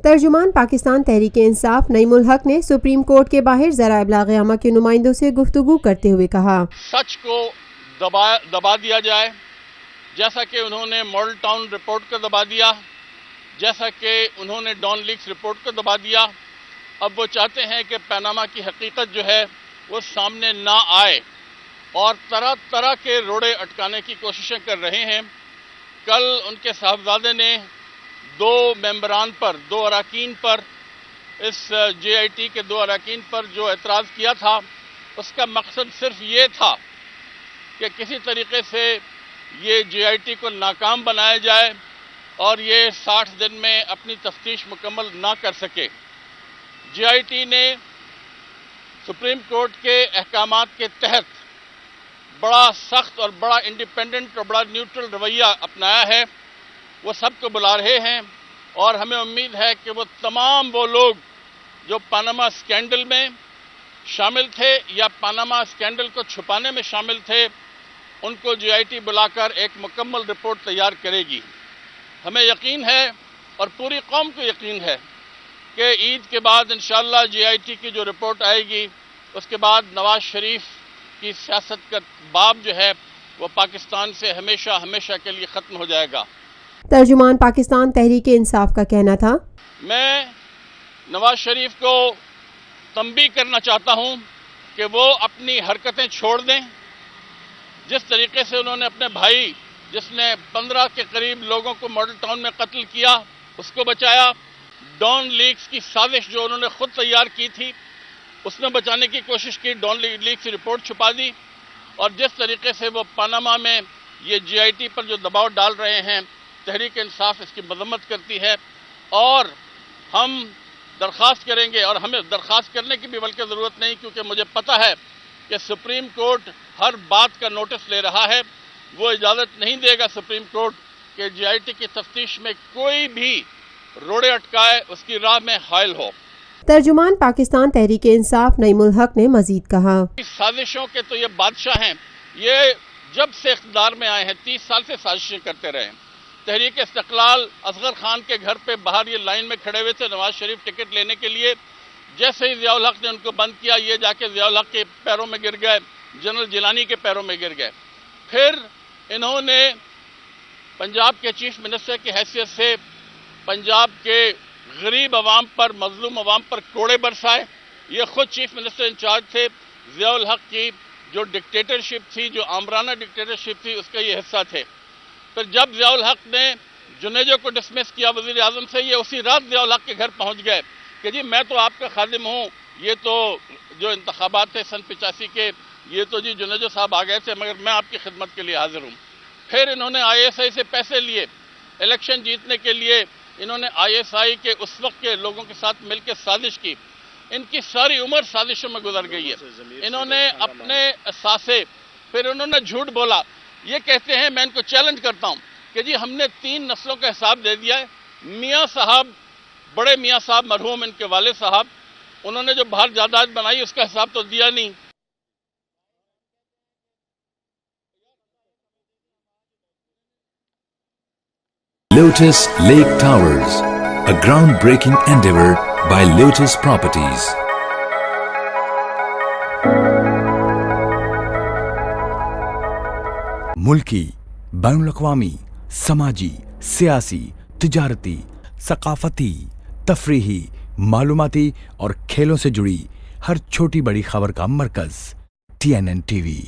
ترجمان پاکستان تحریک انصاف نعیم الحق نے supreme court کے باہر ذرائع ابلاغ عامہ کے نمائندوں سے گفتگو کرتے ہوئے کہا، سچ کو دبا دیا جائے، جیسا کہ انہوں نے ماڈل ٹاؤن رپورٹ کو دبا دیا، جیسا کہ انہوں نے ڈان لیکس رپورٹ کو دبا دیا۔ اب وہ چاہتے ہیں کہ پاناما کی حقیقت جو ہے وہ سامنے نہ آئے اور طرح طرح کے روڑے اٹکانے کی کوششیں کر رہے ہیں۔ کل ان کے صاحبزادے نے دو ممبران پر، دو اراکین پر، اس جے آئی ٹی کے دو اراکین پر جو اعتراض کیا تھا، اس کا مقصد صرف یہ تھا کہ کسی طریقے سے یہ جے آئی ٹی کو ناکام بنایا جائے اور یہ 60 دن میں اپنی تفتیش مکمل نہ کر سکے۔ جے آئی ٹی نے سپریم کورٹ کے احکامات کے تحت بڑا سخت اور بڑا انڈیپینڈنٹ اور بڑا نیوٹرل رویہ اپنایا ہے۔ وہ سب کو بلا رہے ہیں اور ہمیں امید ہے کہ وہ تمام وہ لوگ جو پاناما اسکینڈل میں شامل تھے یا پاناما اسکینڈل کو چھپانے میں شامل تھے، ان کو جے آئی ٹی بلا کر ایک مکمل رپورٹ تیار کرے گی۔ ہمیں یقین ہے اور پوری قوم کو یقین ہے کہ عید کے بعد انشاءاللہ جے آئی ٹی کی جو رپورٹ آئے گی، اس کے بعد نواز شریف کی سیاست کا باب جو ہے وہ پاکستان سے ہمیشہ ہمیشہ کے لیے ختم ہو جائے گا۔ ترجمان پاکستان تحریک انصاف کا کہنا تھا، میں نواز شریف کو تنبیہ کرنا چاہتا ہوں کہ وہ اپنی حرکتیں چھوڑ دیں۔ جس طریقے سے انہوں نے اپنے بھائی جس نے 15 کے قریب لوگوں کو ماڈل ٹاؤن میں قتل کیا اس کو بچایا، ڈان لیکس کی سازش جو انہوں نے خود تیار کی تھی اس میں بچانے کی کوشش کی، ڈان لیکس کی رپورٹ چھپا دی، اور جس طریقے سے وہ پاناما میں یہ جے آئی ٹی پر جو دباؤ ڈال رہے ہیں، تحریک انصاف اس کی مذمت کرتی ہے اور ہم درخواست کریں گے، اور ہمیں درخواست کرنے کی بھی بلکہ ضرورت نہیں، کیونکہ مجھے پتہ ہے کہ سپریم کورٹ ہر بات کا نوٹس لے رہا ہے۔ وہ اجازت نہیں دے گا سپریم کورٹ کہ جے آئی ٹی کی تفتیش میں کوئی بھی روڑے اٹکائے، اس کی راہ میں حائل ہو۔ ترجمان پاکستان تحریک انصاف نعیم الحق نے مزید کہا، سازشوں کے تو یہ بادشاہ ہیں، یہ جب سے اقتدار میں آئے ہیں 30 سال سے سازشیں کرتے رہے ہیں۔ تحریک استقلال اصغر خان کے گھر پہ باہر یہ لائن میں کھڑے ہوئے تھے نواز شریف ٹکٹ لینے کے لیے، جیسے ہی ضیاء الحق نے ان کو بند کیا، یہ جا کے ضیاء الحق کے پیروں میں گر گئے، جنرل جیلانی کے پیروں میں گر گئے۔ پھر انہوں نے پنجاب کے چیف منسٹر کی حیثیت سے پنجاب کے غریب عوام پر، مظلوم عوام پر کوڑے برسائے۔ یہ خود چیف منسٹر انچارج تھے۔ ضیاء الحق کی جو ڈکٹیٹرشپ تھی، جو آمرانہ ڈکٹیٹرشپ تھی، اس کا یہ حصہ تھے۔ پھر جب ضیاء الحق نے جنیجو کو ڈسمس کیا وزیر اعظم سے، یہ اسی رات ضیاء الحق کے گھر پہنچ گئے کہ جی میں تو آپ کا خادم ہوں، یہ تو جو انتخابات تھے سن 85 کے، یہ تو جی جنیجو صاحب آ گئے تھے، مگر میں آپ کی خدمت کے لیے حاضر ہوں۔ پھر انہوں نے آئی ایس آئی سے پیسے لیے، الیکشن جیتنے کے لیے انہوں نے آئی ایس آئی کے اس وقت کے لوگوں کے ساتھ مل کے سازش کی۔ ان کی ساری عمر سازشوں میں گزر گئی ہے۔ انہوں نے اپنے اثاثے، پھر انہوں نے جھوٹ بولا۔ یہ کہتے ہیں، میں ان کو چیلنج کرتا ہوں کہ جی ہم نے 3 نسلوں کا حساب دے دیا ہے۔ میاں صاحب، بڑے میاں صاحب مرحوم، ان کے والد صاحب، انہوں نے جو باہر جائیداد بنائی اس کا حساب تو دیا نہیں۔ Lotus Lake Towers, a groundbreaking endeavor by Lotus Properties. ملکی، بین الاقوامی، سماجی، سیاسی، تجارتی، ثقافتی، تفریحی، معلوماتی اور کھیلوں سے جڑی ہر چھوٹی بڑی خبر کا مرکز TNN TV۔